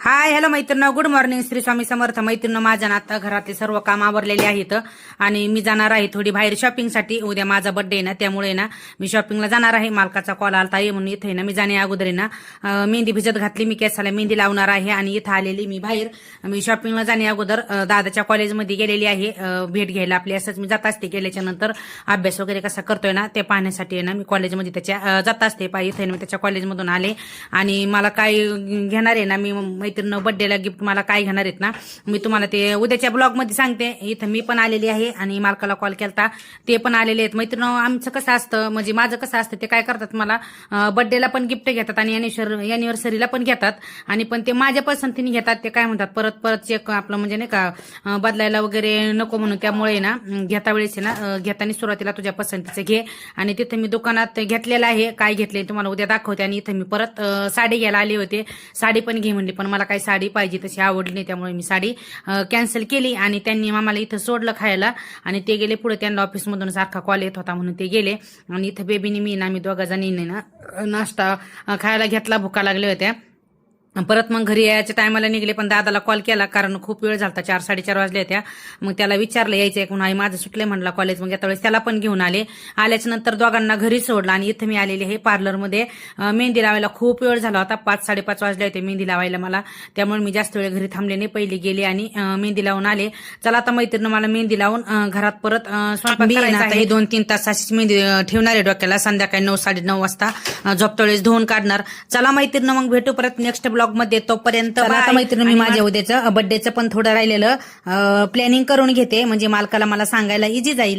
Hi hello मैत्रिणी, good morning. Shri Swami Samarth. मैत्रिणी, माझ्या ना आता घरातले सर्व काम आवरलेले आहेत आणि मी जाणार आहे थोडी बाहेर शॉपिंगसाठी. उद्या माझा बर्थडे आहे ना, त्यामुळे ना मी शॉपिंगला जाणार आहे. मालकाचा कॉल आलता ये म्हणून. इथे ना मी जाणे अगोदर ना मेहंदी भिजत घातली. मी केसाला मेहंदी लावणार आहे आणि इथं आलेली मी बाहेर. मी शॉपिंगला जाणे अगोदर दादाच्या कॉलेजमध्ये गेलेली आहे भेट घ्यायला आपली. असंच मी जात असते. गेल्याच्या नंतर अभ्यास वगैरे कसा करतोय ना ते पाहण्यासाठी ना मी कॉलेजमध्ये त्याच्या जात असते. इथे मी त्याच्या कॉलेजमधून आले आणि मला काय घेणार आहे ना, मी मैत्रिणी बर्थडेला गिफ्ट मला काय घेणार आहेत ना, मी तुम्हाला ते उद्याच्या ब्लॉग मध्ये सांगते. इथं मी पण आलेली आहे आणि मालकाला कॉल केलता, ते पण आलेले आहेत. मैत्रिणी, आमचं कसं असतं, म्हणजे माझं कसं असतं, ते काय करतात, मला बर्थडेला पण गिफ्ट घेतात आणि अॅनिव्हर्सरीला पण घेतात आणि पण ते माझ्या पसंतीने घेतात. ते काय म्हणतात, परत परत चेक आपलं म्हणजे नाही का बदलायला वगैरे नको म्हणून. त्यामुळे ना घेता वेळेस ना घेताना सुरुवातीला तुझ्या पसंतीचं घे. आणि तिथे मी दुकानात घेतलेलं आहे. काय घेतले तुम्हाला उद्या दाखवते. आणि इथं मी परत साडी घ्यायला आले होते. साडी पण घे म्हणली, पण मला काही साडी पाहिजे तशी आवडली नाही, त्यामुळे मी साडी कॅन्सल केली. आणि त्यांनी आम्हाला इथं सोडलं खायला आणि ते गेले पुढे. त्यांना ऑफिसमधून सारखा कॉल येत होता म्हणून ते गेले. आणि इथं बेबीने मी ना, आम्ही दोघा जणींनी ना नाश्ता खायला घेतला. भुका लागल्या होत्या. परत मग घरी यायच्या टायमाला निघले, पण दादाला कॉल केला कारण खूप वेळ झाला, 4-4:30 वाजले होत्या. मग त्याला विचारलं यायचंय कोण आहे, माझं सुटलंय म्हणला कॉलेज. मग त्यावेळेस त्याला पण घेऊन आले. आल्याच्या नंतर दोघांना घरी सोडलं आणि इथं मी आलेली आहे पार्लरमध्ये मेहंदी लावायला. खूप वेळ झाला होता, 5-5:30 वाजले होते मेहंदी लावायला मला. त्यामुळे मी जास्त वेळ घरी थांबले नाही, पहिली गेले आणि मेहंदी लावून आले. चला आता मैत्रिणी, मला मेहंदी लावून घरात परत स्वयंपाक करायचा आहे. 2-3 तास अशीच मेहंदी ठेवणार आहे डोक्याला. संध्याकाळी 9-9:30 वाजता झोपतवेळेस धुवून काढणार. चला मैत्रिणी, मग भेटू परत नेक्स्ट ब्लॉग मध्ये. तोपर्यंत आता मैत्रिणी, मी माझ्या उद्याचं बर्थडेचं पण थोडं राहिलेलं प्लॅनिंग करून घेते, म्हणजे मालकाला मला सांगायला इझी जाईल.